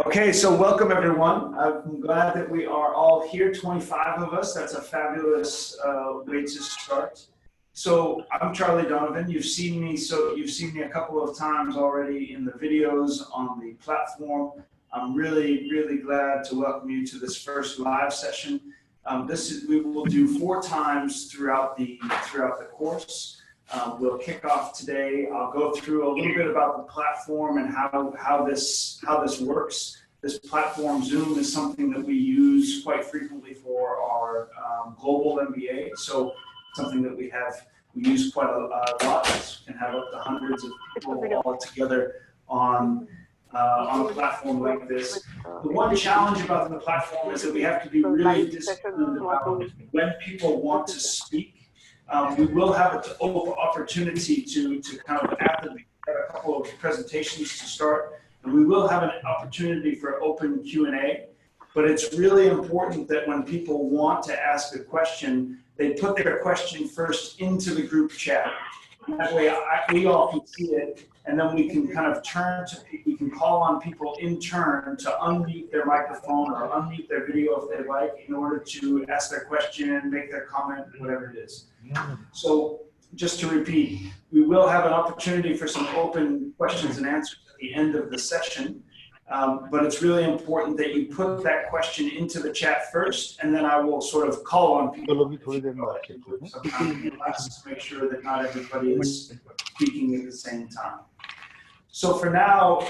Okay, so welcome everyone. I'm glad that we are all here, 25 of us. That's a fabulous way to start. So I'm Charlie Donovan. You've seen me a couple of times already in the videos on the platform. I'm really glad to welcome you to this first live session. We will do 4 times throughout the course. We'll kick off today. I'll go through a little bit about the platform and how this works. This platform, Zoom, is something that we use quite frequently for our global MBA. So something that we use quite a lot. We can have up to hundreds of people all together on a platform like this. The one challenge about the platform is that we have to be really disciplined about when people want to speak. We will have an opportunity to kind of after we have a couple of presentations to start, and we will have an opportunity for open Q&A. But it's really important that when people want to ask a question, they put their question first into the group chat. That way we all can see it, and then we can kind of we can call on people in turn to unmute their microphone or unmute their video if they like in order to ask their question, make their comment, whatever it is. So just to repeat, we will have an opportunity for some open questions and answers at the end of the session. But it's really important that you put that question into the chat first, and then I will sort of call on people to make sure that not everybody is speaking at the same time. So for now,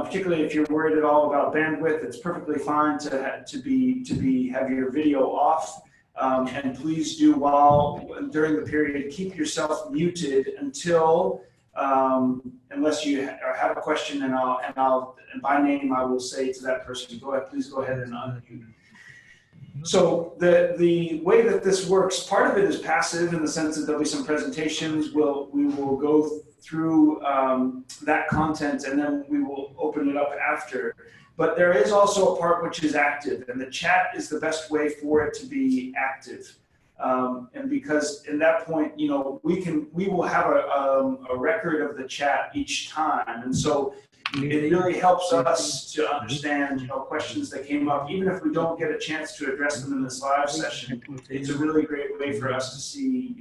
particularly if you're worried at all about bandwidth, it's perfectly fine to have your video off. And please do, during the period, keep yourself muted until unless you have a question, and by name I will say to that person, please go ahead and unmute. So the way that this works, part of it is passive in the sense that there'll be some presentations. We will go through that content, and then we will open it up after. But there is also a part which is active, and the chat is the best way for it to be active. And because in that point, we will have a record of the chat each time, and so it really helps us to understand questions that came up. Even if we don't get a chance to address them in this live session, it's a really great way for us to see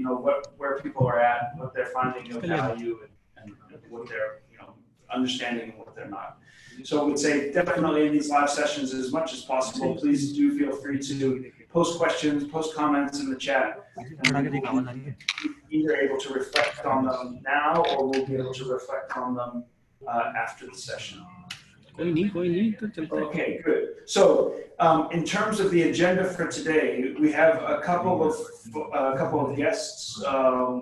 where people are at, what they're finding of value, and what they're understanding and what they're not. So I would say definitely in these live sessions, as much as possible, please do feel free to post questions, post comments in the chat, and we'll be either able to reflect on them now, or we'll be able to reflect on them after the session. Okay, good. So in terms of the agenda for today, we have a couple of guests,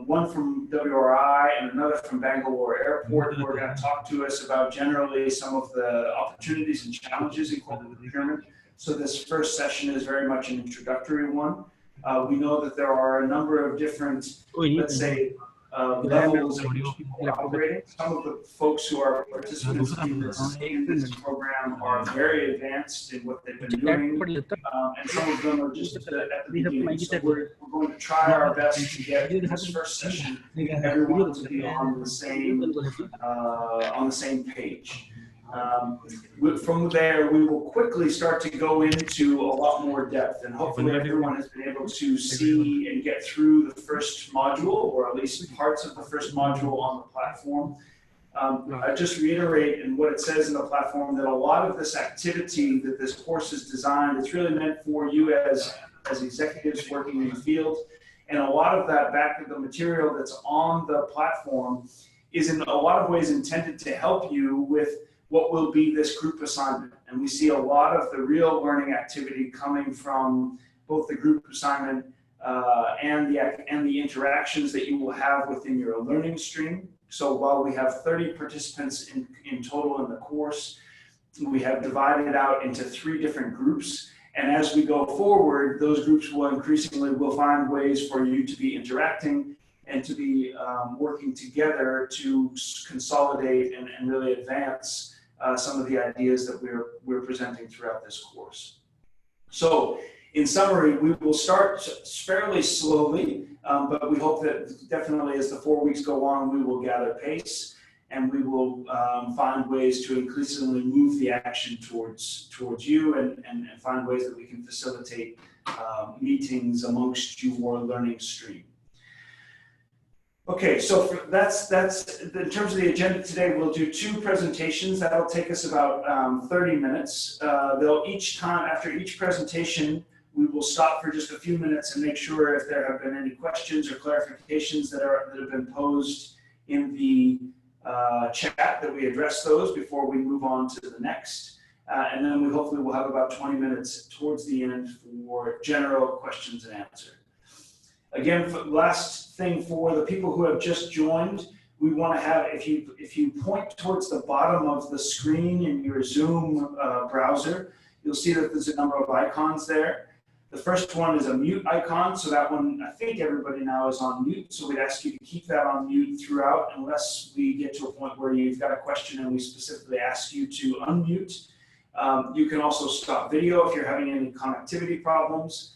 one from WRI and another from Bangalore Airport, who are going to talk to us about generally some of the opportunities and challenges in corporate procurement. So this first session is very much an introductory one. We know that there are a number of different, let's say, levels at which people are operating. Some of the folks who are participants in this program are very advanced in what they've been doing, and some of them are just at the beginning. So we're going to try our best to get in this first session everyone to be on the same page. From there, we will quickly start to go into a lot more depth, and hopefully everyone has been able to see and get through the first module, or at least parts of the first module on the platform. I just reiterate in what it says in the platform that a lot of this activity that this course is designed, it's really meant for you as executives working in the field, and a lot of that back of the material that's on the platform is in a lot of ways intended to help you with what will be this group assignment. And we see a lot of the real learning activity coming from both the group assignment and the interactions that you will have within your learning stream. So while we have 30 participants in total in the course, we have divided it out into 3 different groups. And as we go forward, those groups will find ways for you to be interacting and to be working together to consolidate and really advance some of the ideas that we're presenting throughout this course. So in summary, we will start fairly slowly, but we hope that definitely as the 4 weeks go on, we will gather pace. and we will find ways to increasingly move the action towards you and find ways that we can facilitate meetings amongst your learning stream. Okay, so that's in terms of the agenda today. We'll do 2 presentations. That'll take us about 30 minutes. They'll after each presentation, we will stop for just a few minutes and make sure if there have been any questions or clarifications that have been posed in the chat, that we address those before we move on to the next. And then we hopefully will have about 20 minutes towards the end for general questions and answers. Again, last thing for the people who have just joined, we want to have, if you point towards the bottom of the screen in your Zoom browser, you'll see that there's a number of icons there. The first one is a mute icon, so that one, I think everybody now is on mute, so we'd ask you to keep that on mute throughout unless we get to a point where you've got a question and we specifically ask you to unmute. You can also stop video if you're having any connectivity problems.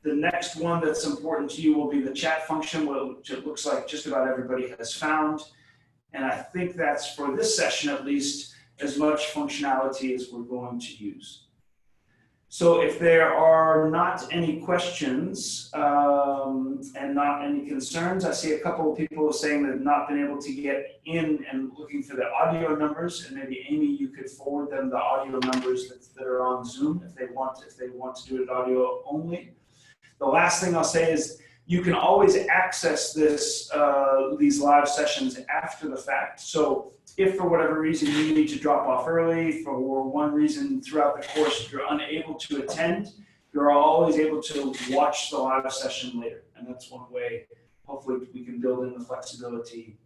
The next one that's important to you will be the chat function, which it looks like just about everybody has found. And I think that's, for this session at least, as much functionality as we're going to use. So if there are not any questions and not any concerns, I see a couple of people saying they've not been able to get in and looking for the audio numbers, and maybe Amy, you could forward them the audio numbers that are on Zoom if they want to do it audio only. The last thing I'll say is you can always access these live sessions after the fact. So if for whatever reason you need to drop off early, for one reason throughout the course you're unable to attend, you're always able to watch the live session later. And that's one way, hopefully, we can build in the flexibility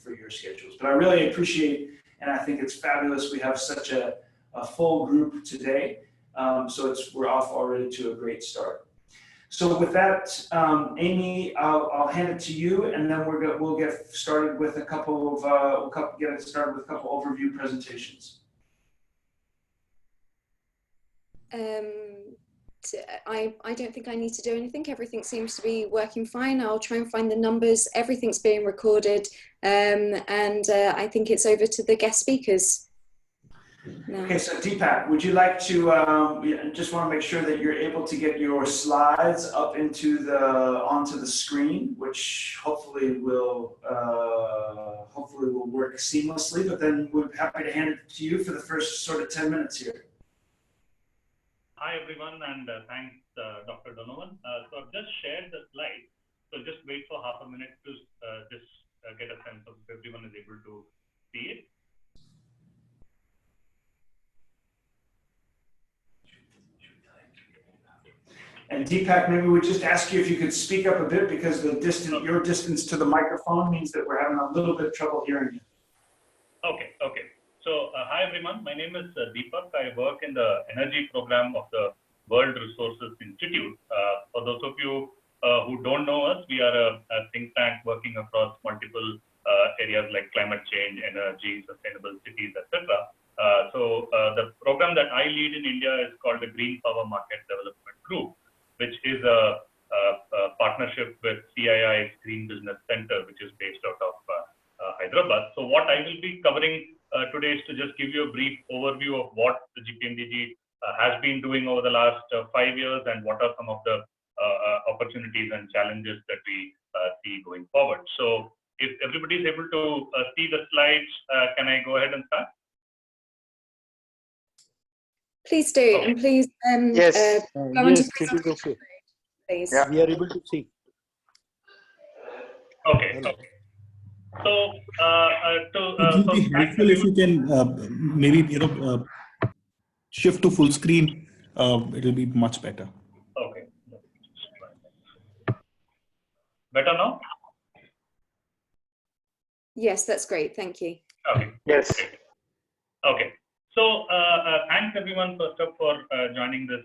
for your schedules. But I really appreciate, and I think it's fabulous, we have such a full group today. So we're off already to a great start. So with that, Amy, I'll hand it to you, and then we'll get started with a couple of overview presentations. I don't think I need to do anything. Everything seems to be working fine. I'll try and find the numbers. Everything's being recorded, and I think it's over to the guest speakers. No. Okay, so Deepak, would you like to, just want to make sure that you're able to get your slides up onto the screen, which hopefully will work seamlessly, but then we're happy to hand it to you for the first sort of 10 minutes here. Hi everyone, and thanks Dr. Donovan. So I've just shared the slide, so just wait for half a minute to just get a sense of if everyone is able to see it. And Deepak, maybe we just ask you if you could speak up a bit, because your distance to the microphone means that we're having a little bit of trouble hearing you. Okay. So hi everyone, my name is Deepak. I work in the energy program of the World Resources Institute. For those of you who don't know us, we are a think tank working across multiple areas like climate change, energy, sustainable cities, etc. So the program that I lead in India is called the Green Power Market Development Group, which is a partnership with CII's Green Business Center, which is based out of Hyderabad. So what I will be covering today is to just give you a brief overview of what the GPMDG has been doing over the last 5 years, and what are some of the opportunities and challenges that we see going forward. So if everybody is able to see the slides, can I go ahead and start? Please do, okay. And please yes, yes, it is okay. Please. Yeah, we are able to see. Okay. So, it will be helpful if you can maybe shift to full screen. It will be much better. Okay. Better now? Yes, that's great. Thank you. Okay. Yes. Okay. So thanks everyone first up for joining this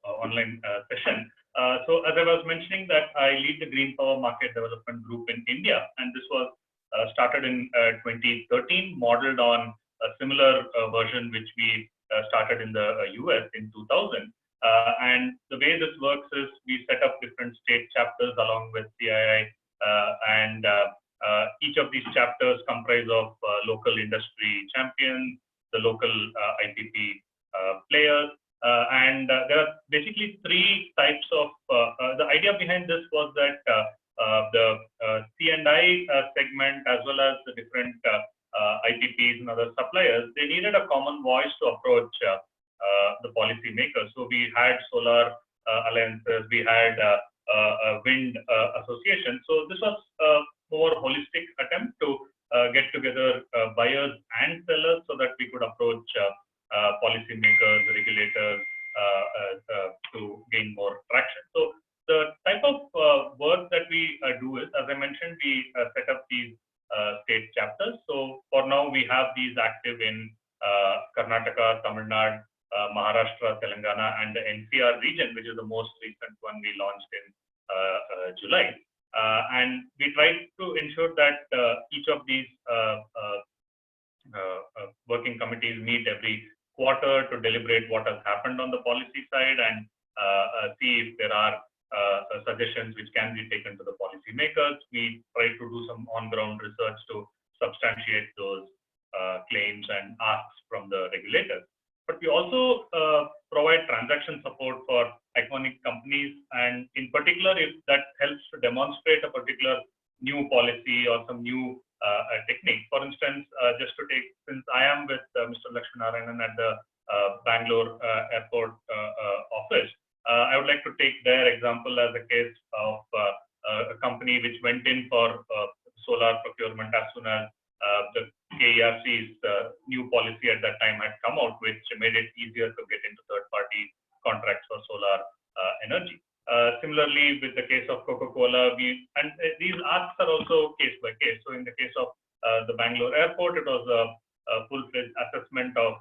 online session. So as I was mentioning, that I lead the Green Power Market Development Group in India, and this was started in 2013, modeled on a similar version which we started in the US in 2000. And the way this works is we set up different state chapters along with CII and Each of these chapters comprise of local industry champions, the local IPP players, and there are basically three types of. The idea behind this was that the C&I segment, as well as the different IPPs and other suppliers, they needed a common voice to approach the policy makers. So we had solar alliances, we had wind association. So this was a more holistic attempt to get together buyers and sellers so that we could approach policymakers, regulators to gain more traction. So the type of work that we do is, as I mentioned, we set up these state chapters. So for now, we have these active in Karnataka, Tamil Nadu, Maharashtra, Telangana, and the NCR region, which is the most recent one we launched in July. And we try to ensure that each of these working committees meet every quarter to deliberate what has happened on the policy side and see if there are suggestions which can be taken to the policy makers. We try to do some on-ground research to substantiate those claims and asks from the regulators. But we also provide transaction support for iconic companies, and in particular, if that helps to demonstrate a particular new policy or some new technique. For instance, just to take, since I am with Mr. Lakshminarayanan at the Bangalore airport office, I would like to take their example as a case of a company which went in for solar procurement as soon as the KERC's new policy at that time had come out, which made it easier to get into third-party contracts for solar energy. Similarly, with the case of Coca-Cola, these asks are also case by case. So in the case of the Bangalore airport, it was a full-fledged assessment of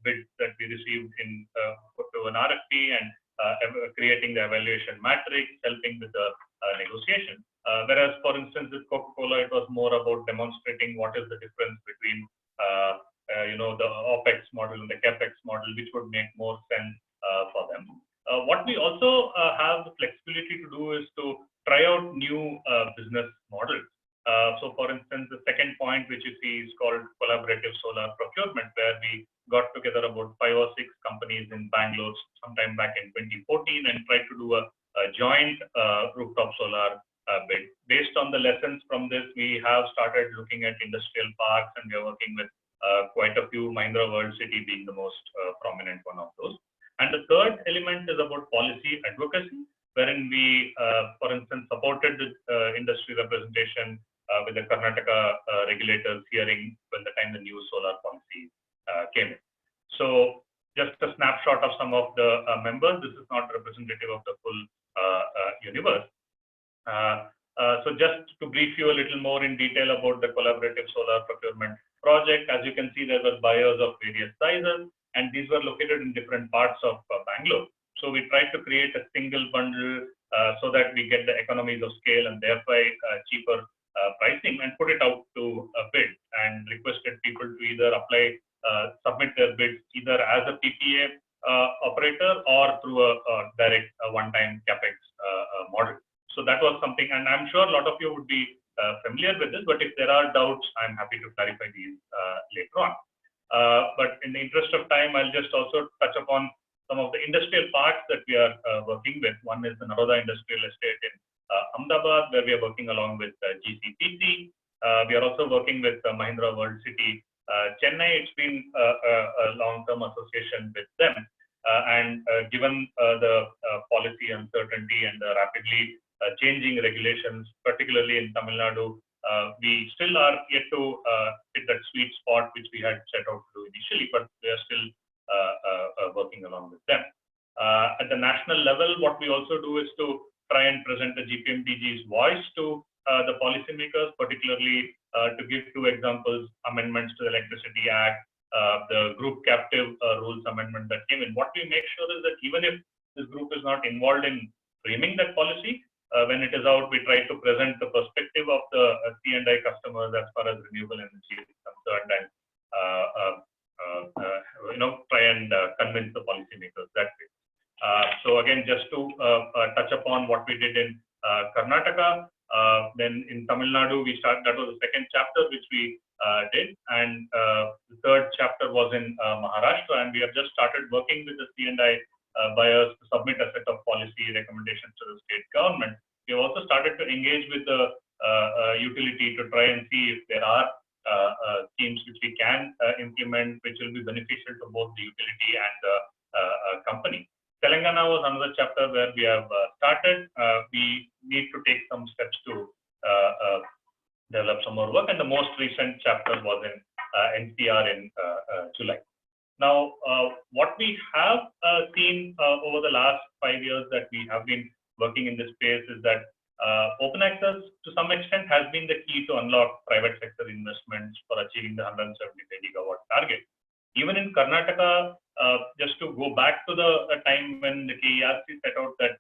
bids that we received to an RFP and creating the evaluation matrix, helping with the negotiation. Whereas, for instance, with Coca-Cola, it was more about demonstrating what is the difference between the OPEX model and the CAPEX model, which would make more sense for them. What we also have the flexibility to do is to try out new business models. So, for instance, the second point, which you see, is called collaborative solar procurement, where we got together about 5 or 6 companies in Bangalore sometime back in 2014 and tried to do a joint rooftop solar bid. Based on the lessons from this, we have started looking at industrial parks, and we are working with quite a few, Mahindra World City being the most prominent one of those. And the third element is about policy advocacy, wherein we, for instance, supported the industry representation with the Karnataka regulators hearing when the time the new solar policy came in. So just a snapshot of some of the members. This is not representative of the full universe. So just to brief you a little more in detail about the collaborative solar procurement project, as you can see, there were buyers of various sizes, and these were located in different parts of Bangalore. So we tried to create a single bundle so that we get the economies of scale and thereby cheaper pricing, and put it out to a bid and requested people to either apply, submit their bids either as a PPA operator or through a direct one-time CAPEX model. So that was something, and I'm sure a lot of you would be familiar with this, but if there are doubts, I'm happy to clarify these later on. But in the interest of time, I'll just also touch upon some of the industrial parks that we are working with. One is the Naroda Industrial Estate in Ahmedabad, where we are working along with GCPC. We are also working with Mahindra World City, Chennai. It's been a long-term association with them. And given the policy uncertainty and the rapidly changing regulations, particularly in Tamil Nadu, we still are yet to hit that sweet spot which we had set out to do initially, but we are still working along with them. At the national level, what we also do is to try and present the GPMDG's voice to the policymakers, particularly to give 2 examples: amendments to the Electricity Act, the group captive rules amendment that came in. What we make sure is that even if this group is not involved in framing that policy, when it is out, we try to present the perspective of the C&I customers as far as renewable energy is concerned, and try and convince the policymakers that way. So again, just to touch upon what we did in Karnataka, Then in Tamil Nadu, that was the second chapter which we did, and the third chapter was in Maharashtra, and we have just started working with the C&I buyers to submit a set of policy recommendations to the state government. We have also started to engage with the utility to try and see if there are schemes which we can implement, which will be beneficial to both the utility and the company. Telangana was another chapter where we have started. We need to take some steps to develop some more work, and the most recent chapter was in NCR in July. Now, what we have seen over the last 5 years that we have been working in this space is that open access to some extent has been the key to unlock private sector investments for achieving the 175 gigawatt target. Even in Karnataka, just to go back to the time when the KERC set out that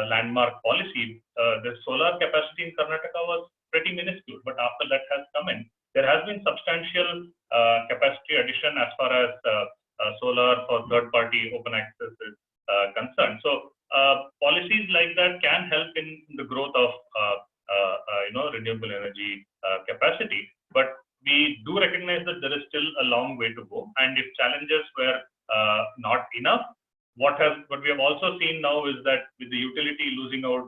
landmark policy, the solar capacity in Karnataka was pretty minuscule, but after that has come in, there has been substantial capacity addition as far as solar for third-party open access is concerned. So policies like that can help in the growth of renewable energy capacity, but we do recognize that there is still a long way to go, and if challenges were not enough, what we have also seen now is that with the utility losing out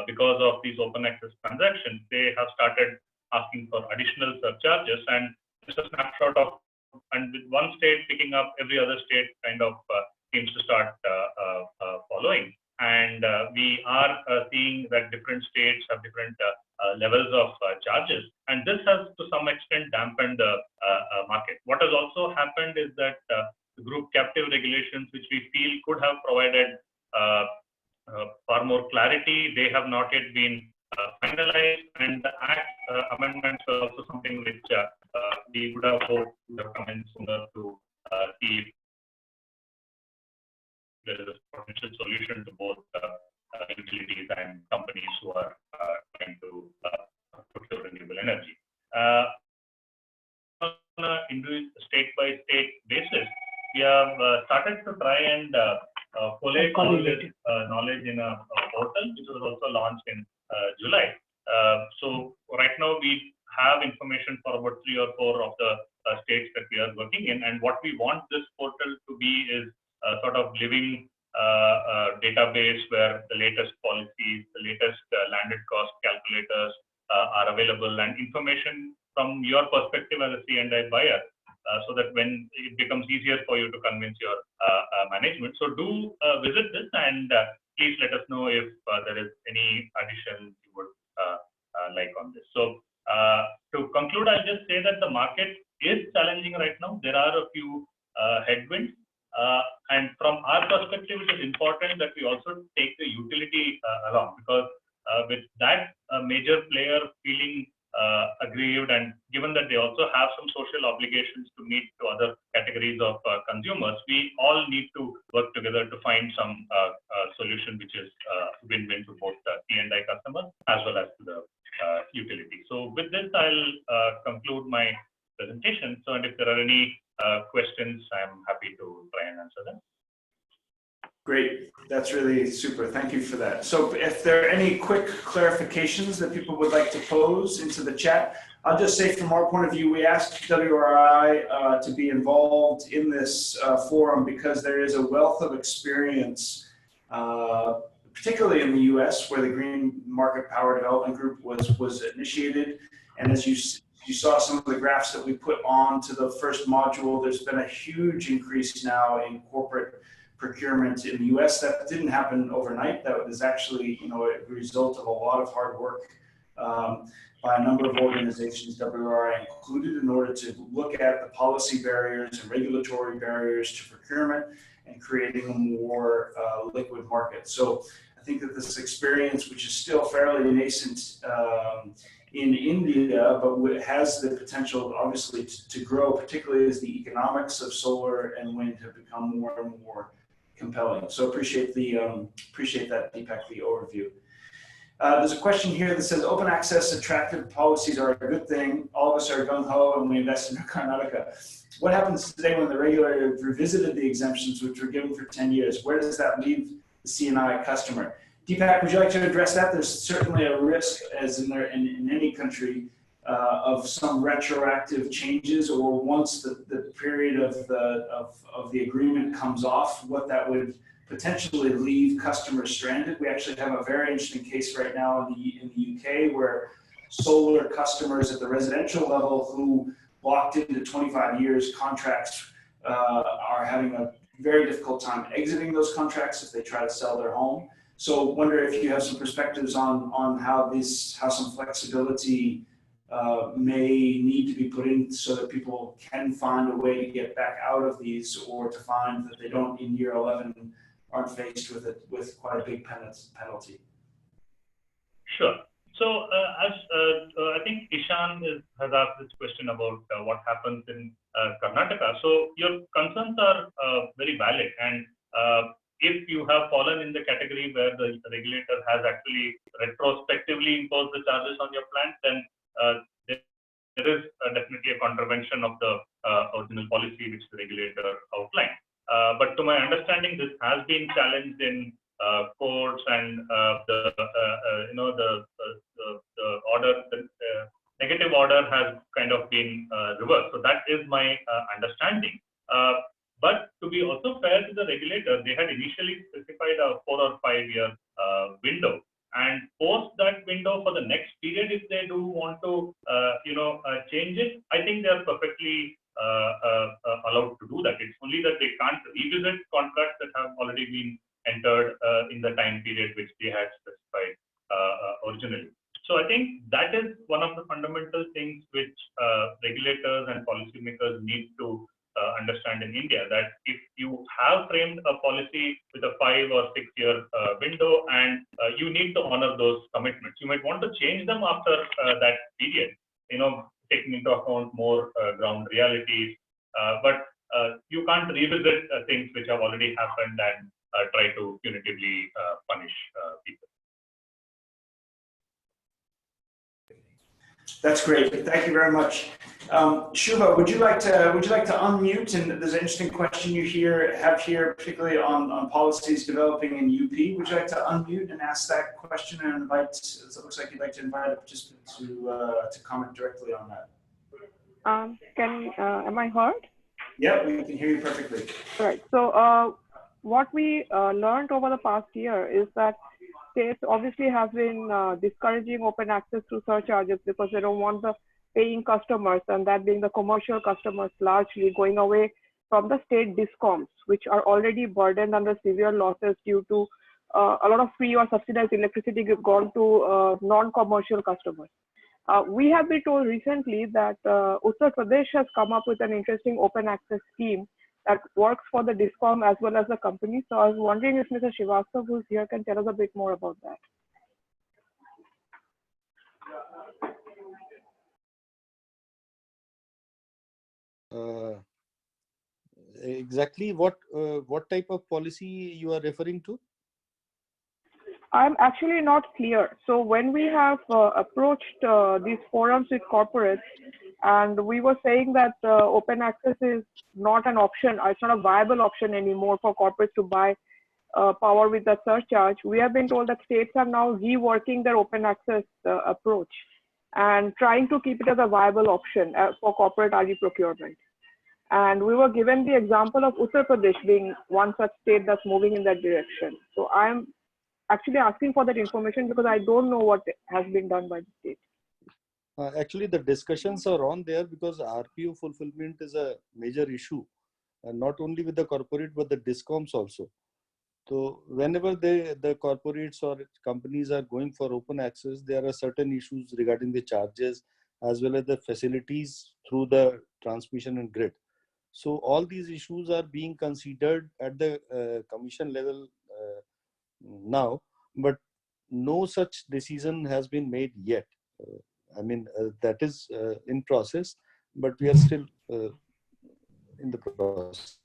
because of these open access transactions, they have started asking for additional surcharges, and it's a snapshot of, and with one state picking up, every other state kind of seems to start following. And we are seeing that different states have different levels of charges, and this has to some extent dampened the market. What has also happened is that the group captive regulations, which we feel could have provided far more clarity, they have not yet been finalized, and the Act amendments are also something which we would have hoped would have come in sooner to see if there is a potential solution to both utilities and companies who are trying to procure renewable energy. On an state-by-state basis, we have started to try and collate all this knowledge in a portal, which was also launched in July. So right now we have information for about 3 or 4 of the states that we are working in, and what we want this portal to be is sort of living database where the latest policies, the latest landed cost calculators are available, and information from your perspective as a C&I buyer, so that when it becomes easier for you to convince your management. So do visit this, and please let us know if there is any addition you would like on this. So to conclude, I'll just say that the market is challenging right now. There are a few headwinds. And from our perspective, it is important that we also take the utility along, because with that major player feeling aggrieved, and given that they also have some social obligations to meet to other categories of consumers, we all need to work together to find some solution which is win-win to both the C&I customers as well as to the utility. So with this, I'll conclude my presentation. So, and if there are any questions, I'm happy to try and answer them. Great, that's really super. Thank you for that. So if there are any quick clarifications that people would like to pose into the chat, I'll just say from our point of view, we asked WRI to be involved in this forum because there is a wealth of experience, particularly in the US, where the Green Market Power Development Group was initiated. And as you saw some of the graphs that we put on to the first module, there's been a huge increase now in corporate procurement in the US. That didn't happen overnight. That was actually, a result of a lot of hard work by a number of organizations, WRI included, in order to look at the policy barriers and regulatory barriers to procurement and creating a more liquid market. So I think that this experience, which is still fairly nascent in India, but has the potential, obviously, to grow, particularly as the economics of solar and wind have become more and more compelling. So appreciate that, Deepak, the overview. There's a question here that says, open access attractive policies are a good thing. All of us are gung-ho and we invest in Karnataka. What happens today when the regulator revisited the exemptions which were given for 10 years? Where does that leave the C&I customer? Deepak, would you like to address that? There's certainly a risk, as in any country, of some retroactive changes, or once the period of the agreement comes off, what that would potentially leave customers stranded. We actually have a very interesting case right now in the UK where solar customers at the residential level who locked into 25 years contracts are having a very difficult time exiting those contracts if they try to sell their home. So wonder if you have some perspectives on how some flexibility may need to be put in so that people can find a way to get back out of these, or to find that they don't in year 11 aren't faced with quite a big penalty. Sure. So as I think Ishan has asked this question about what happens in Karnataka. So your concerns are very valid, and if you have fallen in the category where the regulator has actually retrospectively imposed the charges on your plant, then there is definitely a contravention of the original policy which the regulator outlined. But to my understanding, this has been challenged in courts, and the order, the negative order has kind of been reversed. So that is my understanding. But to be also fair to the regulator, they had initially specified a 4 or 5 year window, and post that window for the next period, if they do want to change it, I think they are perfectly allowed to do that. It's only that they can't revisit contracts that have already been entered in the time period which they had specified originally. So I think that is one of the fundamental things which regulators and policymakers need to understand in India, that if you have framed a policy with a 5 or 6 year window, and you need to honor those commitments. You might want to change them after that period, taking into account more ground realities, but you can't revisit things which have already happened and try to punitively punish people. That's great. Thank you very much. Shubha, would you like to unmute? And there's an interesting question you have here, particularly on policies developing in UP. Would you like to unmute and ask that question and invite? It looks like you'd like to invite a participant to comment directly on that. Am I heard? Yeah, we can hear you perfectly. All right. So what we learned over the past year is that states obviously have been discouraging open access through surcharges because they don't want the paying customers, and that being the commercial customers, largely going away from the state discoms, which are already burdened under severe losses due to a lot of free or subsidized electricity gone to non-commercial customers. We have been told recently that Uttar Pradesh has come up with an interesting open access scheme that works for the DISCOM as well as the company. So I was wondering if Mr. Srivastava, who's here, can tell us a bit more about that. Exactly what type of policy you are referring to? I'm actually not clear. So when we have approached these forums with corporates, and we were saying that open access is not an option, it's not a viable option anymore for corporates to buy power with the surcharge, we have been told that states are now reworking their open access approach and trying to keep it as a viable option for corporate RE procurement. And we were given the example of Uttar Pradesh being one such state that's moving in that direction. So I'm actually asking for that information because I don't know what has been done by the state. Actually, the discussions are on there because RPO fulfillment is a major issue, and not only with the corporate but the DISCOMs also. So whenever the corporates or companies are going for open access, there are certain issues regarding the charges as well as the facilities through the transmission and grid. So all these issues are being considered at the commission level now, but no such decision has been made yet. That is in process, but we are still in the process.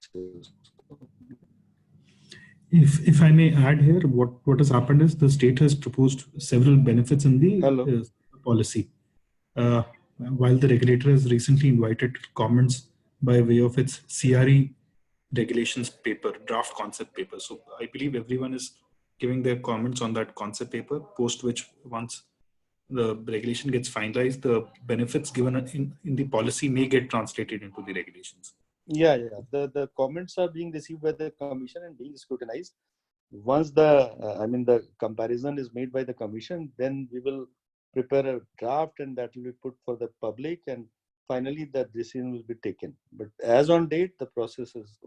If I may add here, what has happened is the state has proposed several benefits in the policy. While the regulator has recently invited comments by way of its CRE regulations paper, draft concept paper. So I believe everyone is giving their comments on that concept paper, post which once the regulation gets finalized, the benefits given in the policy may get translated into the regulations. Yeah. The comments are being received by the commission and being scrutinized. Once the comparison is made by the commission, then we will prepare a draft and that will be put for the public, and finally that decision will be taken. But as on date, the process is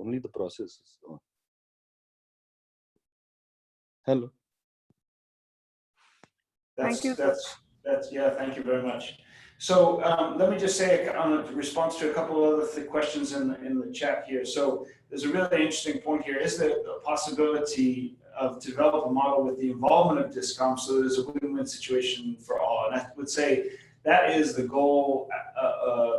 on. Hello. Thank you. Thank you very much. So let me just say on a response to a couple of other questions in the chat here. So there's a really interesting point here. Is there a possibility of develop a model with the involvement of DISCOM so there's a win-win situation for all? And I would say that is the goal,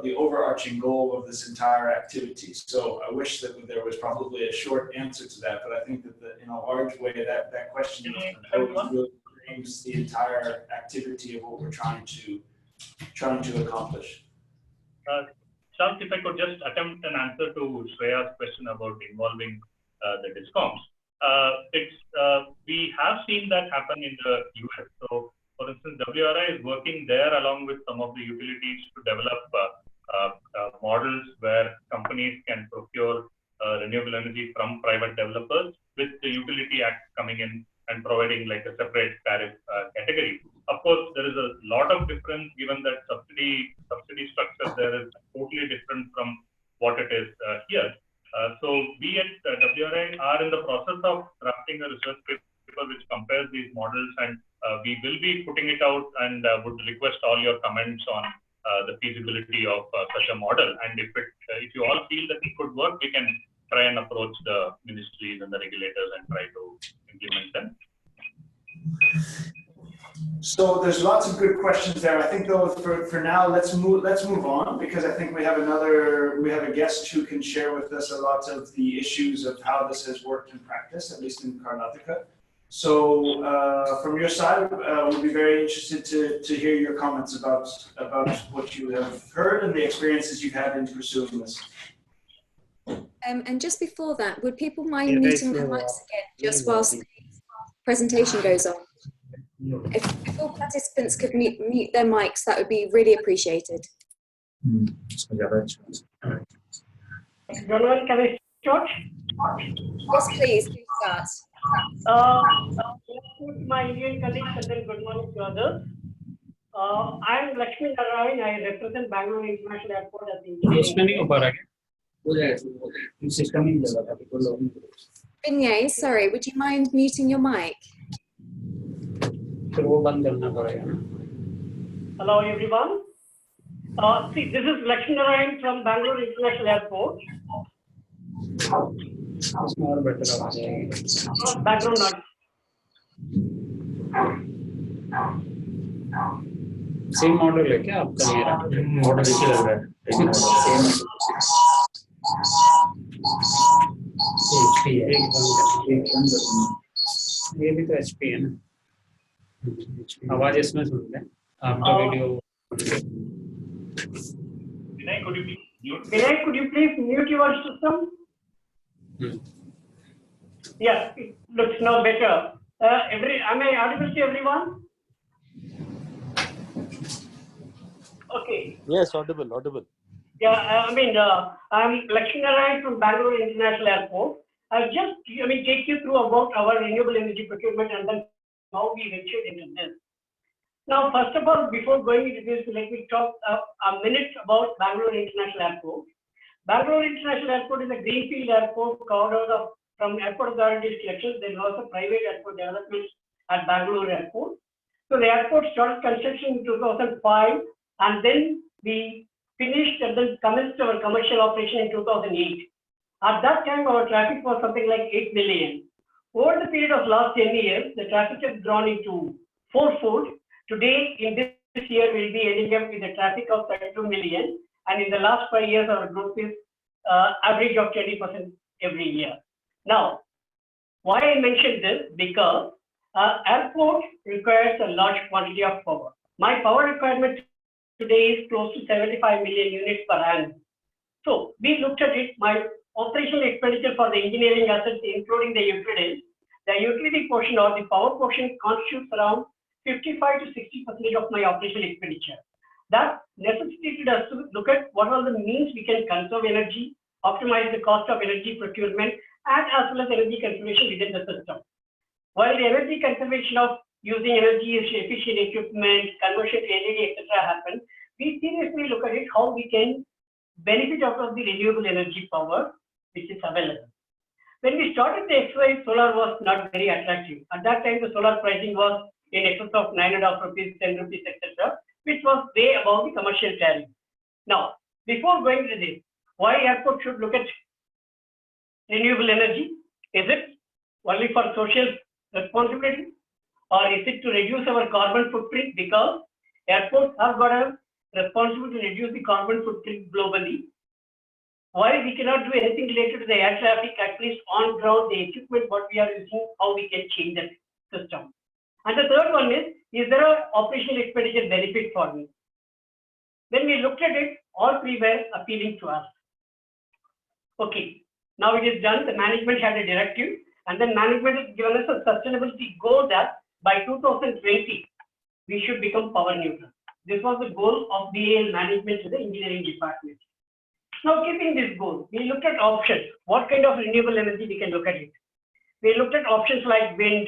the overarching goal of this entire activity. So I wish that there was probably a short answer to that, but I think that in a large way that question really frames the entire activity of what we're trying to accomplish. Charles, if I could just attempt an answer to Shreya's question about involving the DISCOMs. We have seen that happen in the US. So, for instance, WRI is working there along with some of the utilities to develop models where companies can procure renewable energy from private developers, with the Utility Act coming in and providing like a separate tariff category. Of course, there is a lot of difference given that subsidy structure there is totally different from what it is here. So we at WRI are in the process of drafting a research paper which compares these models, and we will be putting it out and would request all your comments on the feasibility of such a model. And if you all feel that it could work, we can try and approach the ministries and the regulators and try to implement them. So there's lots of good questions there. I think though for now let's move on, because I think we have a guest who can share with us a lot of the issues of how this has worked in practice, at least in Karnataka. So from your side, we'd be very interested to hear your comments about what you have heard and the experiences you've had in pursuing this. And just before that, would people mind muting their mics again just whilst the presentation goes on? If all participants could mute their mics, that would be really appreciated. Gentlemen, can I start? Yes, please start. My Indian colleagues, and then good morning to others. I'm Lakshmi Narayan. I represent Bangalore International Airport as the engineering. Vinay, sorry, would you mind muting your mic? Hello everyone. See, this is Lakshmi Narayan from Bangalore International Airport. Background noise. Same model है क्या आपका? मेरा model इसी लग रहा है। HP है, ये भी तो HP है ना। आवाज इसमें सुनते हैं आपका video. Vinay, could you please mute your system? Yeah, it looks now better. Am I audible to everyone? Okay. Yes, audible. Yeah, I'm Lakshmi Narayan from Bangalore International Airport. I'll just, take you through about our renewable energy procurement and then how we ventured into this. Now, first of all, before going into this, let me talk a minute about Bangalore International Airport. Bangalore International Airport is a greenfield airport carved out from Airport Authority's collections. There is also private airport development at Bangalore Airport. So the airport started construction in 2005, and then we finished and then commenced our commercial operation in 2008. At that time, our traffic was something like 8 million. Over the period of last 10 years, the traffic has grown into fourfold. Today, in this year, we'll be ending up with a traffic of 32 million. And in the last 5 years, our growth is average of 20% every year. Now, why I mentioned this? Because airport requires a large quantity of power. My power requirement today is close to 75 million units per annum. So we looked at it. My operational expenditure for the engineering assets, including the utilities, the utility portion or the power portion constitutes around 55 to 60% of my operational expenditure. That necessitated us to look at what are the means we can conserve energy, optimize the cost of energy procurement, and as well as energy conservation within the system. While the energy conservation of using energy efficient equipment, conversion to LED, etc. happen, we seriously look at it how we can benefit out of the renewable energy power which is available. When we started the exercise, solar was not very attractive. At that time, the solar pricing was in excess of 9.5 rupees, 10 rupees, etc., which was way above the commercial tariff. Now, before going to this, why airport should look at renewable energy? Is it only for social responsibility, or is it to reduce our carbon footprint? Because airports have got a responsibility to reduce the carbon footprint globally. Why we cannot do anything related to the air traffic, at least on ground, the equipment what we are using, how we can change that system. And the third one is there an operational expenditure benefit for me? When we looked at it, all three were appealing to us. Okay, now it is done. The management had a directive, and then management has given us a sustainability goal that by 2020 we should become power neutral. This was the goal of BAL management to the engineering department. Now, keeping this goal, we looked at options. What kind of renewable energy we can look at it? We looked at options like wind,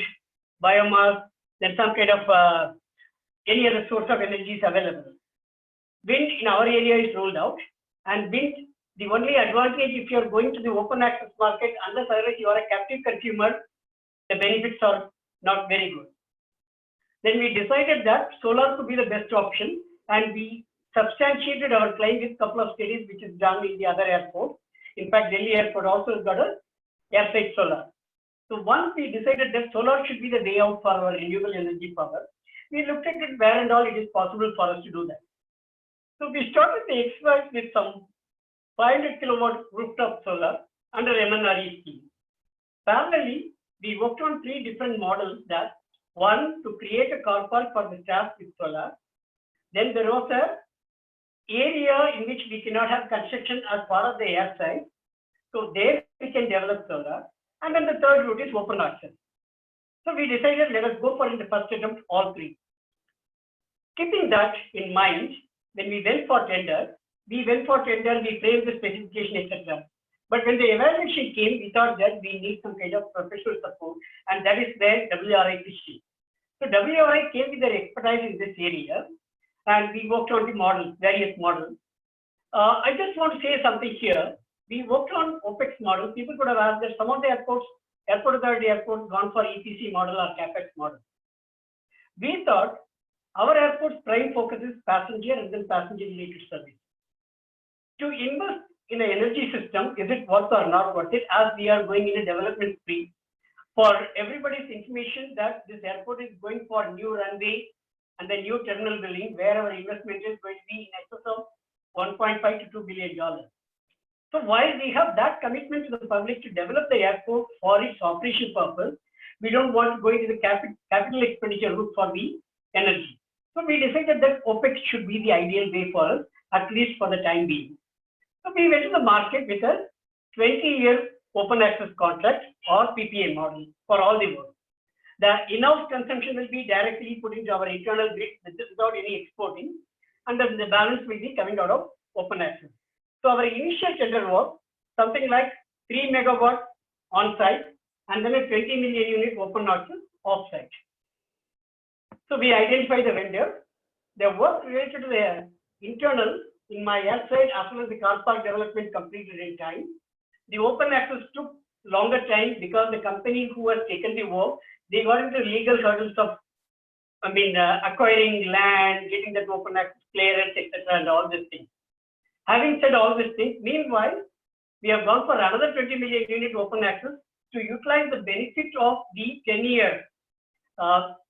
biomass, then some kind of any other source of energy is available. Wind in our area is rolled out, and wind, the only advantage if you are going to the open access market, unless otherwise you are a captive consumer, the benefits are not very good. Then we decided that solar could be the best option, and we substantiated our claim with a couple of studies which is done in the other airports. In fact, Delhi airport also has got a airside solar. So once we decided that solar should be the way out for our renewable energy power, we looked at it where and all it is possible for us to do that. So we started the exercise with some 500 kilowatt rooftop solar under MNRE scheme. Parallelly, we worked on 3 different models that one, to create a car park for the staff with solar. Then there was a area in which we cannot have construction as part of the airside. So there we can develop solar. And then the third route is open access. So we decided let us go for in the first attempt all 3. Keeping that in mind, when we went for tender, we framed the specification, etc. But when the evaluation came, we thought that we need some kind of professional support, and that is where WRI pitched in. So WRI came with their expertise in this area, and we worked on the models, various models. I just want to say something here. We worked on OPEX model. People could have asked that some of the airports, airport authority airports, gone for EPC model or CapEx model. We thought our airport's prime focus is passenger and then passenger related service. To invest in an energy system, is it worth or not worth it, as we are going in a development spree? For everybody's information that this airport is going for new runway and the new terminal building, where our investment is going to be in excess of $1.5 to $2 billion. So while we have that commitment to the public to develop the airport for its operation purpose, we don't want to go into the capital expenditure route for the energy. So we decided that OPEX should be the ideal way for us, at least for the time being. So we went to the market with a 20-year open access contract or PPA model for all the work. The in-house consumption will be directly put into our internal grid without any exporting, and then the balance will be coming out of open access. So our initial tender was something like 3 megawatt on-site and then a 20 million unit open access off-site. So we identified the vendor. The work related to the internal in my airside as well as the car park development completed in time. The open access took longer time because the company who has taken the work, they got into legal hurdles of, acquiring land, getting that open access clearance, etc., and all these things. Having said all these things, meanwhile, we have gone for another 20 million unit open access to utilize the benefit of the 10-year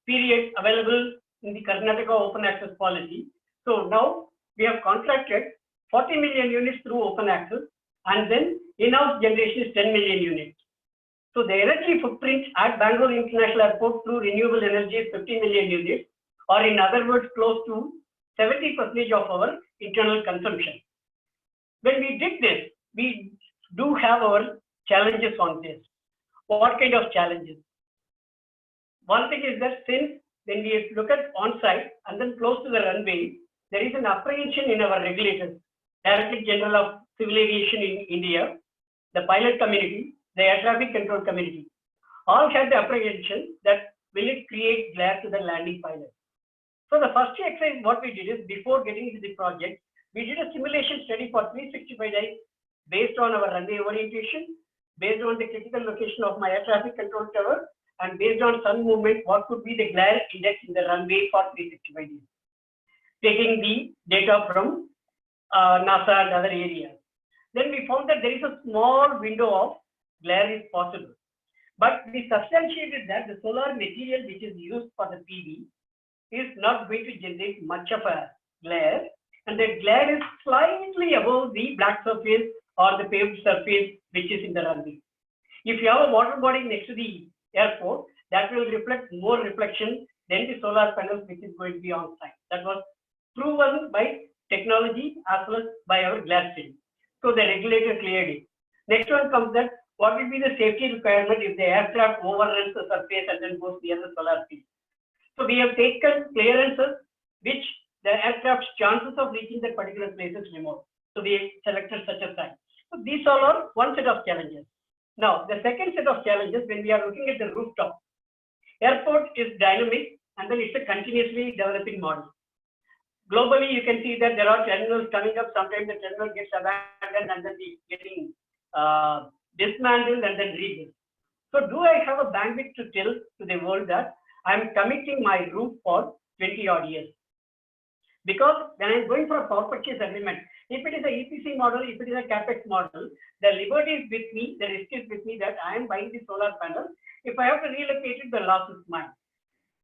period available in the Karnataka open access policy. So now we have contracted 40 million units through open access, and then in-house generation is 10 million units. So the energy footprint at Bangalore International Airport through renewable energy is 50 million units, or in other words, close to 70% of our internal consumption. When we did this, we do have our challenges on this. What kind of challenges? one thing is that since when we look at on-site and then close to the runway, there is an apprehension in our regulators, Directorate General of Civil Aviation in India, the pilot community, the air traffic control community, all had the apprehension that will it create glare to the landing pilot. So the first exercise what we did is, before getting into the project, we did a simulation study for 365 days based on our runway orientation, based on the critical location of my air traffic control tower, and based on sun movement, what could be the glare index in the runway for 365 days. Taking the data from NASA and other areas. Then we found that there is a small window of glare is possible. But we substantiated that the solar material which is used for the PV is not going to generate much of a glare, and the glare is slightly above the black surface or the paved surface which is in the runway. If you have a water body next to the airport, that will reflect more reflection than the solar panels which is going to be on site. That was proven by technology as well as by our glare study. So the regulator cleared it. Next one comes that what will be the safety requirement if the aircraft overruns the surface and then goes near the solar field. So we have taken clearances which the aircraft's chances of reaching that particular place is remote. So we selected such a site. So these all are one set of challenges. Now the second set of challenges, when we are looking at the rooftop, airport is dynamic and then it's a continuously developing model. Globally, you can see that there are terminals coming up. Sometimes the terminal gets abandoned and then getting dismantled and then rebuilt. So do I have a bandwidth to tell to the world that I'm committing my roof for 20 odd years? Because when I'm going for a power purchase agreement, if it is a EPC model, if it is a CapEx model, the liberty is with me, the risk is with me that I am buying the solar panel. If I have to relocate it, the loss is mine.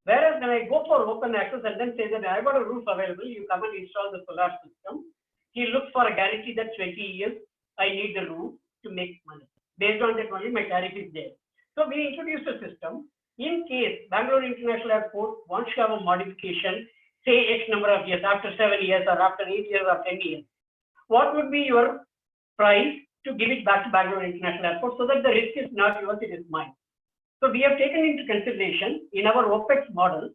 Whereas when I go for open access and then say that I got a roof available, you come and install the solar system. He looks for a guarantee that 20 years I need the roof to make money. Based on that only my tariff is there. So we introduced a system. In case Bangalore International Airport wants to have a modification, say X number of years, after 7 years or after 8 years or 10 years, what would be your price to give it back to Bangalore International Airport so that the risk is not yours, it is mine? So we have taken into consideration in our OPEX model,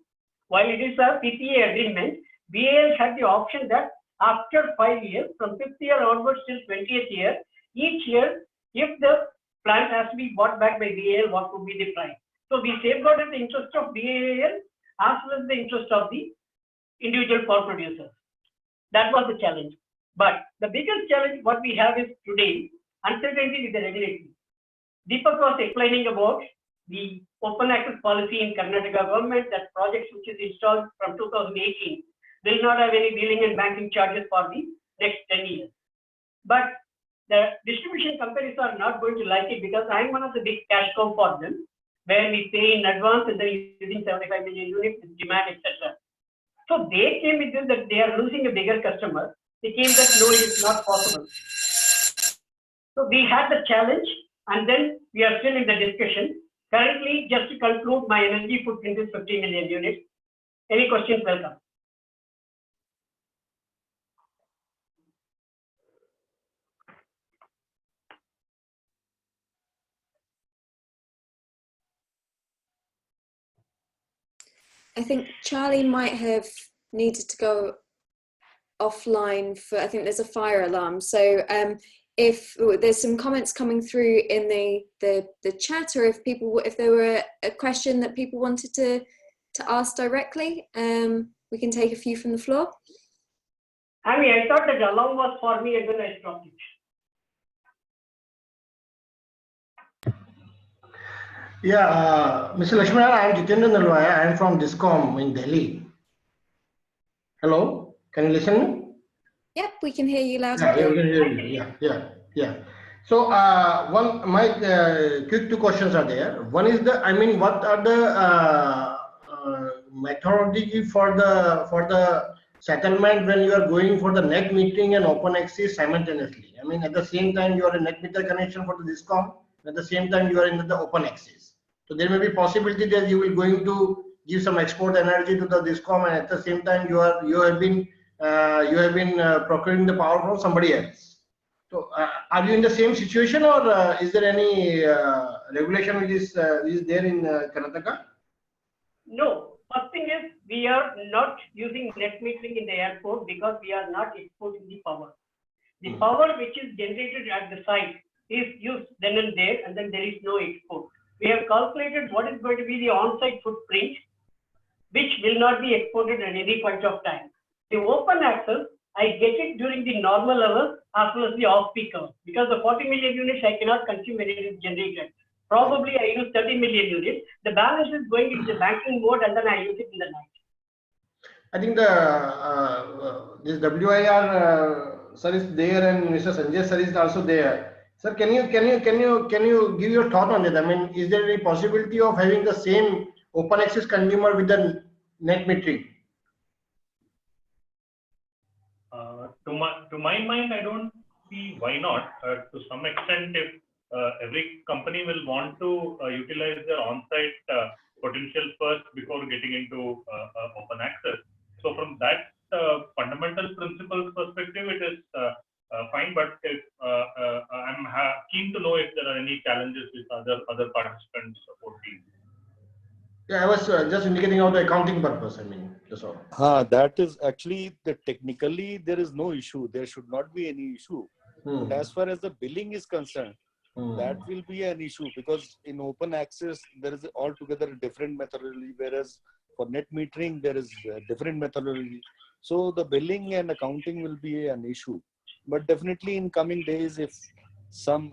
while it is a PPA agreement, BAL had the option that after 5 years, from 5th year onwards till 20th year, each year, if the plant has to be bought back by BAL, what would be the price? So we safeguarded the interest of BAL as well as the interest of the individual power producers. That was the challenge. But the biggest challenge what we have is today, uncertainty with the regulatory. Deepak was explaining about the open access policy in Karnataka government, that projects which is installed from 2018 will not have any billing and banking charges for the next 10 years. But the distribution companies are not going to like it because I'm one of the big cash cow for them, where we pay in advance and then using 75 million units with demand, etc. So they came with this that they are losing a bigger customer. They came that no, it is not possible. So we had the challenge and then we are still in the discussion. Currently, just to conclude, my energy footprint is 50 million units. Any questions, welcome. I think Charlie might have needed to go offline for, I think there's a fire alarm. So if there's some comments coming through in the chat, or if there were a question that people wanted to ask directly, we can take a few from the floor. I mean, I thought that alarm was for me and then I stopped it. Yeah, Mr. Lakshman, I am Jitendra Nalwaya. I am from DISCOM in Delhi. Hello, can you listen? Yep, we can hear you loud and clear. and clear. Yeah. So, my quick two questions are there. One is what are the methodology for the settlement when you are going for the net metering and open access simultaneously? I mean, at the same time you are a net meter connection for the DISCOM. At the same time you are in the open access. So there may be possibility that you will going to give some export energy to the DISCOM, and at the same time you have been procuring the power from somebody else. So are you in the same situation, or is there any regulation which is there in Karnataka? No, first thing is we are not using net metering in the airport because we are not exporting the power. The power which is generated at the site is used then and there, and then there is no export. We have calculated what is going to be the on-site footprint, which will not be exported at any point of time. The open access, I get it during the normal hours as well as the off-peak hours, because the 40 million units I cannot consume when it is generated. Probably I use 30 million units. The balance is going into the banking mode, and then I use it in the night. I think this WIR sir is there, and Mr. Sanjay sir is also there. Sir, can you give your thought on it? I mean, is there any possibility of having the same open access consumer with the net metering? To my mind, I don't see why not. To some extent, if every company will want to utilize their on-site potential first before getting into open access. So from that fundamental principles perspective, it is fine. But if, I'm keen to know if there are any challenges with other participants supporting. Yeah, I was just indicating out the accounting purpose. I mean, that's all. That is actually technically there is no issue. There should not be any issue. But as far as the billing is concerned, that will be an issue, because in open access there is altogether a different methodology, whereas for net metering there is a different methodology. So the billing and accounting will be an issue. But definitely in coming days, if some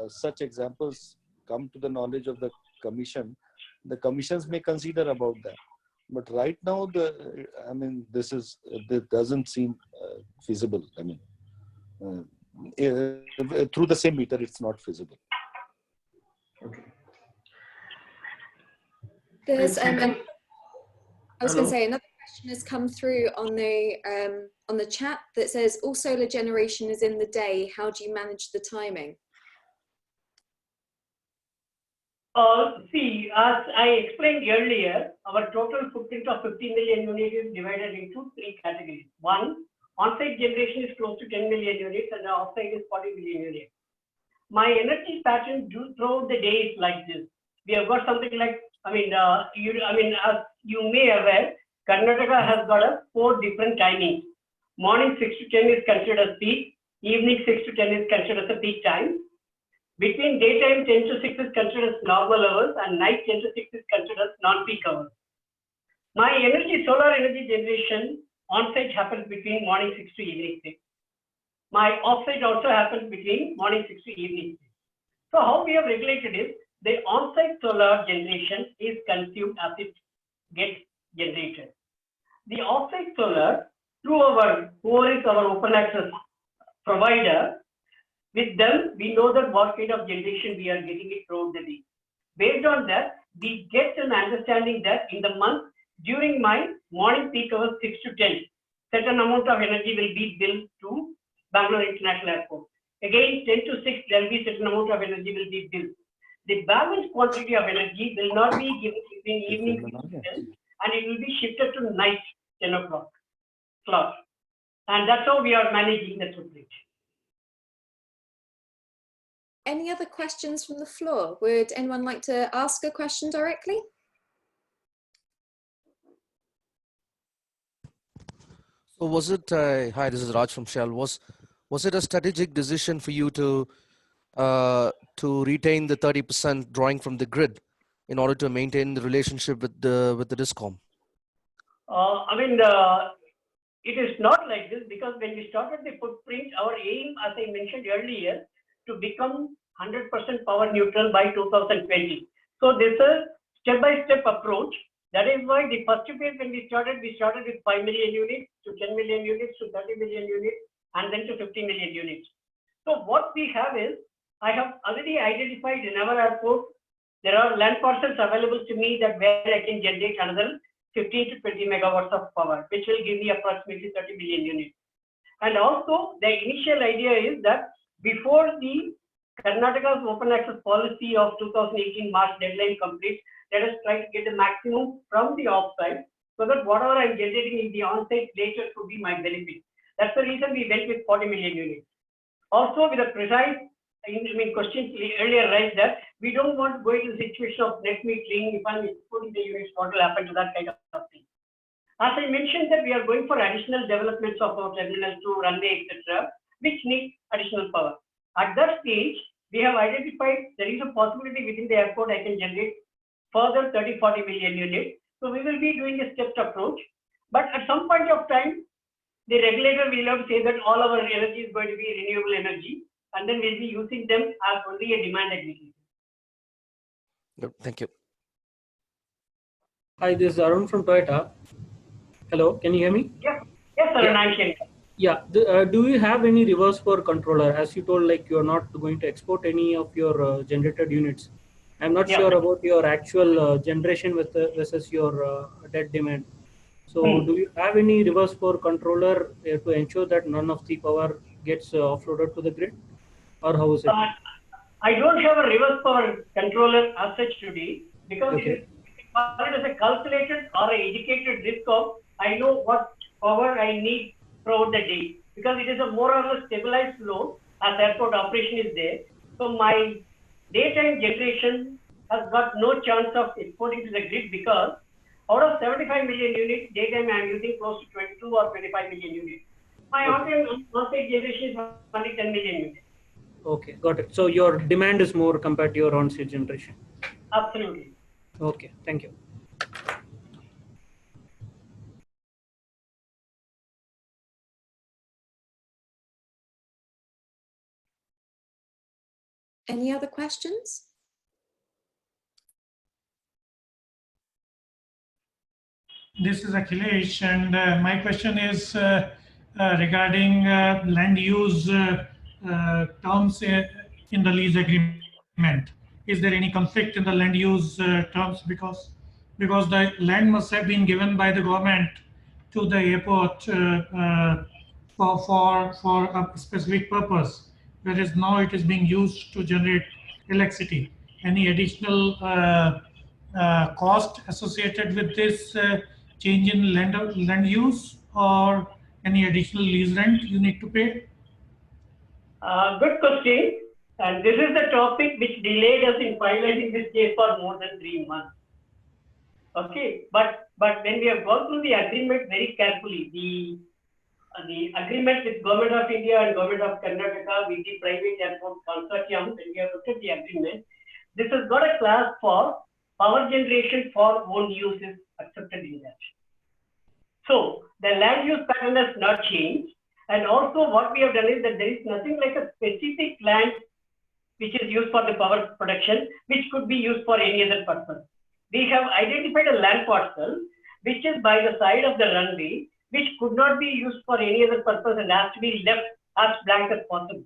such examples come to the knowledge of the commission, the commissions may consider about that. But right now, this doesn't seem feasible. I mean, through the same meter, it's not feasible. Okay. There's I was going to say another question has come through on the chat that says all solar generation is in the day. How do you manage the timing? See, as I explained earlier, our total footprint of 15 million units is divided into three categories. One, on-site generation is close to 10 million units, and the off-site is 40 million units. My energy pattern throughout the day is like this. We have got something like, as you may aware, Karnataka has got 4 different timings. Morning 6 to 10 is considered as peak. Evening 6 to 10 is considered as a peak time. Between daytime 10 to 6 is considered as normal hours, and night 10 to 6 is considered as non-peak hours. My solar energy generation on-site happens between morning 6 to evening 6. My off-site also happens between morning 6 to evening 6. So how we have regulated is the on-site solar generation is consumed as it gets generated. The off-site solar, through whoever is our open access provider, with them, we know that what kind of generation we are getting it throughout the day. Based on that, we get an understanding that in the month, during my morning peak hours 6 to 10, certain amount of energy will be billed to Bangalore International Airport. Again, 10 to 6, there will be certain amount of energy will be billed. The balanced quantity of energy will not be given between evening 6 to 10, and it will be shifted to night 10 o'clock slot. And that's how we are managing the footprint. Any other questions from the floor? Would anyone like to ask a question directly? So was it, hi, this is Raj from Shell. Was it a strategic decision for you to retain the 30% drawing from the grid in order to maintain the relationship with the DISCOM? It is not like this, because when we started the footprint, our aim, as I mentioned earlier, to become 100% power neutral by 2020. So this is a step-by-step approach. That is why the first phase when we started with 5 million units to 10 million units to 30 million units and then to 50 million units. So what we have is, I have already identified in our airport, there are land parcels available to me that where I can generate another 15 to 20 megawatts of power, which will give me approximately 30 million units. And also the initial idea is that before the Karnataka's open access policy of 2018 March deadline completes, let us try to get the maximum from the off-site, so that whatever I'm generating in the on-site later could be my benefit. That's the reason we went with 40 million units. Also with a precise questions earlier, right, that we don't want to go into the situation of net metering. If I'm exporting the units, what will happen to that kind of thing? As I mentioned that we are going for additional developments of our terminal to runway, etc., which need additional power. At that stage, we have identified there is a possibility within the airport I can generate further 30-40 million units. So we will be doing a stepped approach. But at some point of time, the regulator will have to say that all our energy is going to be renewable energy, and then we'll be using them as only a demand aggregator. Good. Thank you. Hi, this is Arun from Toyota. Hello, can you hear me? Yes, yes, sir, Yeah. I'm hearing. Yeah. Do you have any reverse power controller? As you told, like you are not going to export any of your generated units. I'm not Yeah. sure about your actual generation versus your dead demand. So, do you have any reverse power controller to ensure that none of the power gets offloaded to the grid, or how is it? I don't have a reverse power controller as such today because Okay. it is as a calculated or an educated risk of I know what power I need throughout the day because it is a more or less stabilized load as airport operation is there. So my daytime generation has got no chance of exporting to the grid because out of 75 million units, daytime I am using close to 22 or 25 million units. My on-site generation is only 10 million units. Okay, got it. So your demand is more compared to your on-site generation. Absolutely. Okay, thank you. Any other questions? This is Akhilesh, and my question is regarding land use terms in the lease agreement. Is there any conflict in the land use terms because the land must have been given by the government to the airport for a specific purpose, whereas now it is being used to generate electricity. Any additional cost associated with this change in land use or any additional lease rent you need to pay? Good question. And this is the topic which delayed us in finalizing this case for more than 3 months. Okay, but when we have gone through the agreement very carefully, the agreement with Government of India and Government of Karnataka with the private airport consortium, when we have looked at the agreement, this has got a clause for power generation for own use is accepted in that. So the land use pattern has not changed. And also what we have done is that there is nothing like a specific land which is used for the power production, which could be used for any other purpose. We have identified a land parcel which is by the side of the runway, which could not be used for any other purpose and has to be left as blank as possible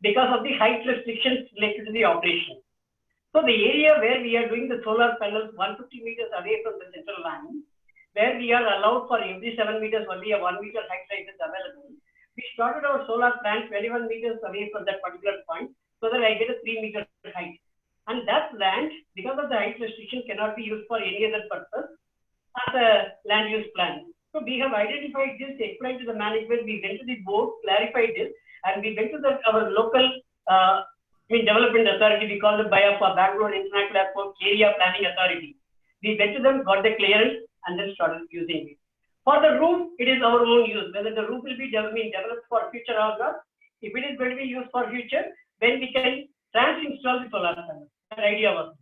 because of the height restrictions related to the operation. So the area where we are doing the solar panels 150 meters away from the central line, where we are allowed for every 7 meters only a 1 meter height rise is available. We started our solar plant 21 meters away from that particular point so that I get a 3 meter height. And that land, because of the height restriction, cannot be used for any other purpose as a land use plan. So we have identified this, explained to the management, we went to the board, clarified this, and we went to our local development authority, we call it BIAFA, Bangalore International Airport Area Planning Authority. We went to them, got the clearance, and then started using it. For the roof, it is our own use. Whether the roof will be developed for future or not, if it is going to be used for future, then we can trans-install the solar panel. That idea was.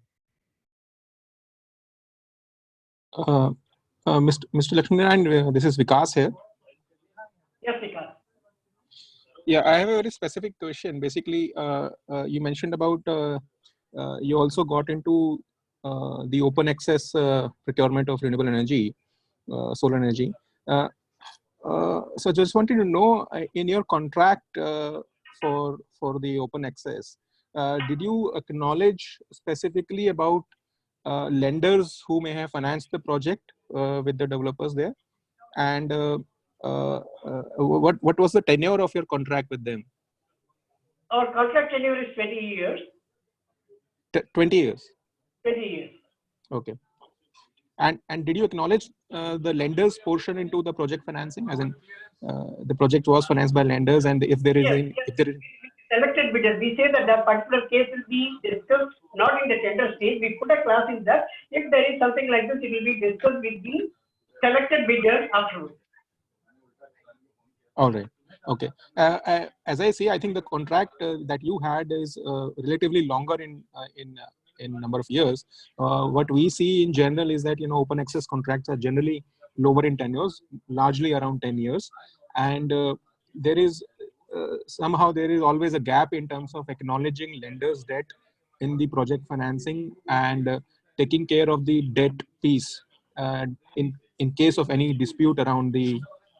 Mr. Lakshminarayan, this is Vikas here. Yes, Vikas. Yeah, I have a very specific question. Basically, you mentioned about you also got into the open access procurement of renewable energy, solar energy. So just wanted to know, in your contract for the open access, did you acknowledge specifically about lenders who may have financed the project with the developers there? And what was the tenure of your contract with them? Our contract tenure is 20 years. 20 years? 20 years. Okay. And did you acknowledge the lenders portion into the project financing, as in the project was financed by lenders, and if there is Selected bidders. We say that that particular case will be discussed not in the tender stage. We put a clause in that if there is something like this, it will be discussed with the selected bidders afterwards. All right. Okay. As I see, I think the contract that you had is relatively longer in number of years. What we see in general is that open access contracts are generally lower in tenures, largely around 10 years, and there is somehow there is always a gap in terms of acknowledging lenders' debt in the project financing and taking care of the debt piece in case of any dispute around the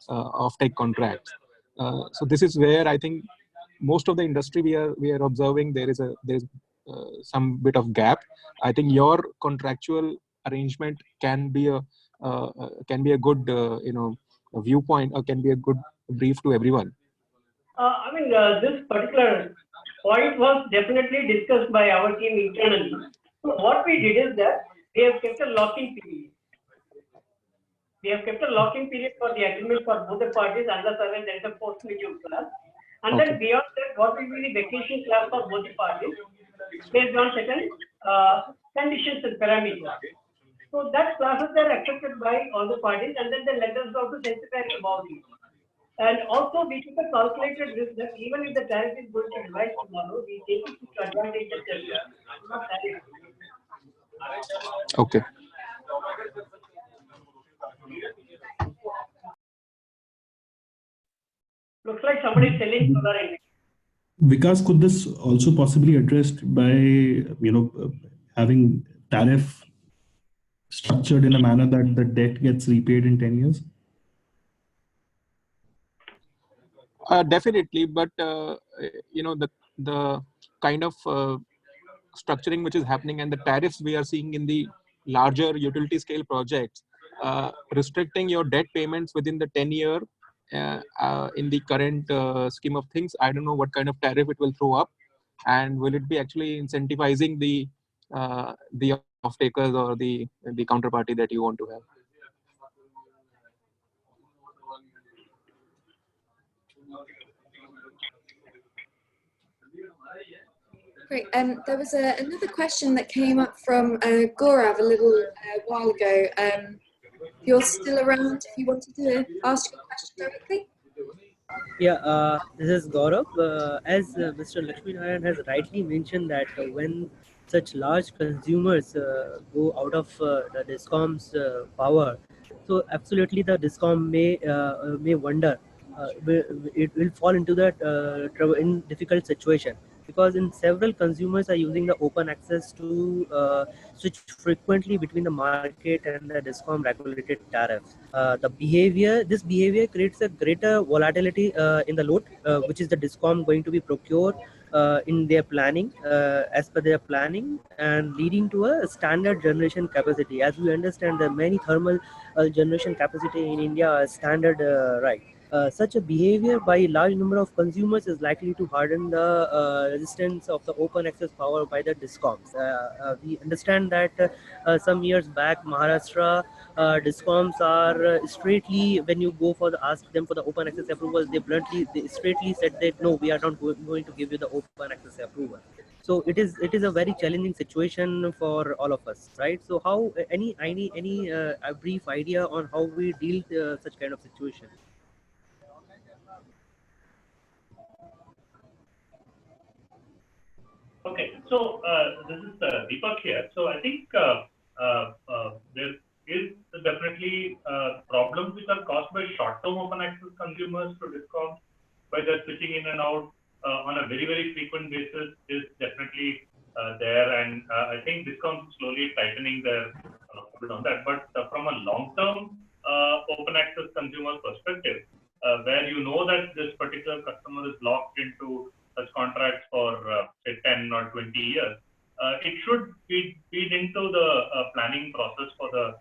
offtake contracts. So this is where I think most of the industry we are observing there's some bit of gap. I think your contractual arrangement can be a good a viewpoint, or can be a good brief to everyone. I mean, this particular point was definitely discussed by our team internally. So what we did is that we have kept a lock-in period. We have kept a lock-in period for the agreement for both the parties, unless there is a force majeure clause. And then beyond that, what will be the vacation clause for both the parties based on certain conditions and parameters. So that clauses are accepted by all the parties, and then the lenders also sensitize about it. And also, we took a calculated risk that even if the tariff is going to rise tomorrow, we take it to advantage of the not tariff. Okay. Looks like somebody is selling solar energy. Vikas, could this also possibly addressed by having tariff structured in a manner that the debt gets repaid in 10 years? Definitely, but the kind of structuring which is happening and the tariffs we are seeing in the larger utility scale projects, restricting your debt payments within the 10-year in the current scheme of things, I don't know what kind of tariff it will throw up, and will it be actually incentivizing the off-takers or the counterparty that you want to have. Great. There was another question that came up from Gaurav a little while ago. If you're still around, if you wanted to ask your question directly. Yeah, this is Gaurav. As Mr. Lakshminarayan has rightly mentioned that when such large consumers go out of the DISCOM's power, so absolutely the DISCOM may wonder, it will fall into that in difficult situation, because in several consumers are using the open access to switch frequently between the market and the DISCOM regulated tariffs. This behavior creates a greater volatility in the load, which is the DISCOM going to be procured in their planning, as per their planning, and leading to a standard generation capacity. As we understand, the many thermal generation capacity in India are standard, right? Such a behavior by a large number of consumers is likely to harden the resistance of the open access power by the DISCOMs. We understand that some years back, Maharashtra DISCOMs are straightly, when you go for ask them for the open access approval, they straightly said that no, we are not going to give you the open access approval. So it is a very challenging situation for all of us, right? So how any a brief idea on how we deal such kind of situation? Okay, so this is Deepak here. So I think there is definitely problems which are caused by short-term open access consumers to DISCOMs, by their switching in and out on a very, very frequent basis is definitely there, and I think DISCOMs slowly tightening their hold on that. But from a long-term open access consumer perspective, where you know that this particular customer is locked into such contracts for say 10 or 20 years, it should feed into the planning process for the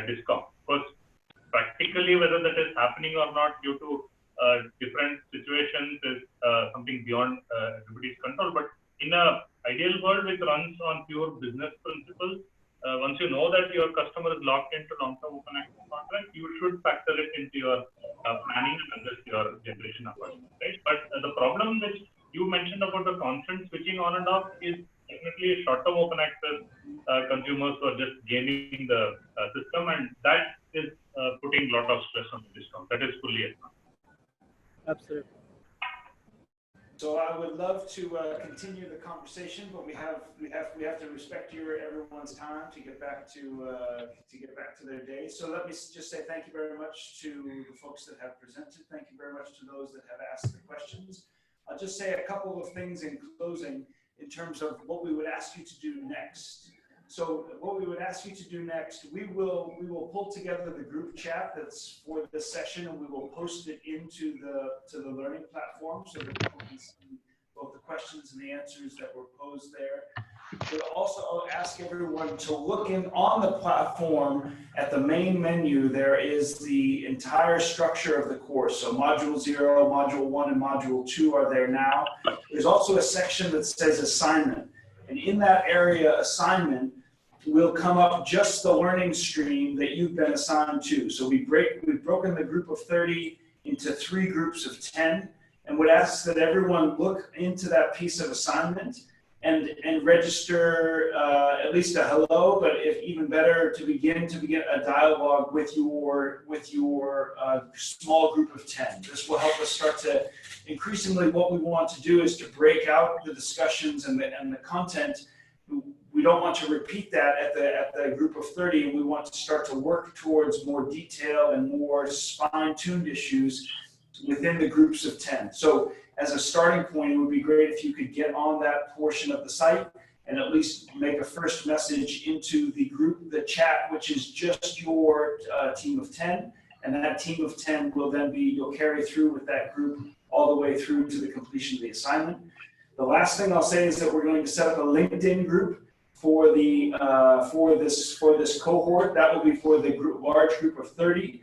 DISCOM. Because practically whether that is happening or not due to different situations is something beyond everybody's control. But in an ideal world which runs on pure business principles, once you know that your customer is locked into long-term open access contract, you should factor it into your planning and adjust your generation approach, right? But the problem which you mentioned about the constant switching on and off is definitely a short-term open access consumers who are just gaming the system, and that is putting a lot of stress on the discount. That is fully acknowledged. Absolutely. So I would love to continue the conversation, but we have to respect everyone's time to get back to their day. So let me just say thank you very much to the folks that have presented. Thank you very much to those that have asked the questions. I'll just say a couple of things in closing in terms of what we would ask you to do next. So what we would ask you to do next, we will pull together the group chat that's for this session, and we will post it into the learning platform so that people can see both the questions and the answers that were posed there. We'll also ask everyone to look in on the platform at the main menu. There is the entire structure of the course. So Module 0, Module 1, and Module 2 are there now. There's also a section that says assignment. And in that area, assignment, will come up just the learning stream that you've been assigned to. So we've broken the group of 30 into 3 groups of 10, and would ask that everyone look into that piece of assignment and register at least a hello, but if even better, to begin a dialogue with your small group of 10. This will help us start to, increasingly what we want to do is to break out the discussions and the content. We don't want to repeat that at the group of 30, and we want to start to work towards more detail and more fine-tuned issues within the groups of 10. So as a starting point, it would be great if you could get on that portion of the site and at least make a first message into the group, the chat, which is just your team of 10. And that team of 10 will then be, you'll carry through with that group all the way through to the completion of the assignment. The last thing I'll say is that we're going to set up a LinkedIn group for the for this cohort. That will be for the large group of 30.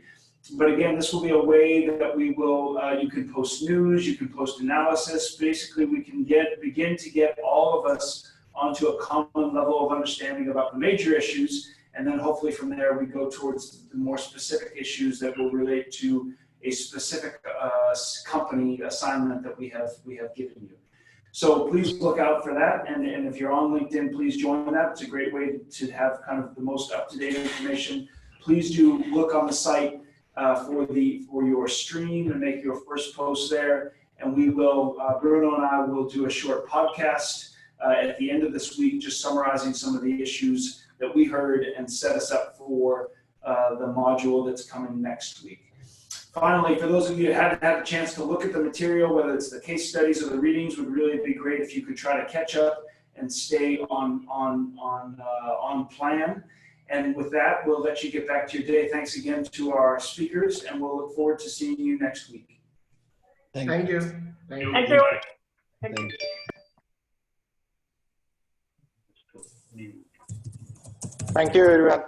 But again, this will be a way that we will, you can post news, you can post analysis. Basically, we can begin to get all of us onto a common level of understanding about the major issues. And then hopefully from there, we go towards the more specific issues that will relate to a specific company assignment that we have given you. So please look out for that. And if you're on LinkedIn, please join that. It's a great way to have kind of the most up-to-date information. Please do look on the site for your stream and make your first post there. And we will, Bruno and I will do a short podcast at the end of this week, just summarizing some of the issues that we heard and set us up for the module that's coming next week. Finally, for those of you who haven't had a chance to look at the material, whether it's the case studies or the readings, would really be great if you could try to catch up and stay on plan. And with that, we'll let you get back to your day. Thanks again to our speakers, and we'll look forward to seeing you next week. Thank you. Thank you. Thank you. Thank you, everyone.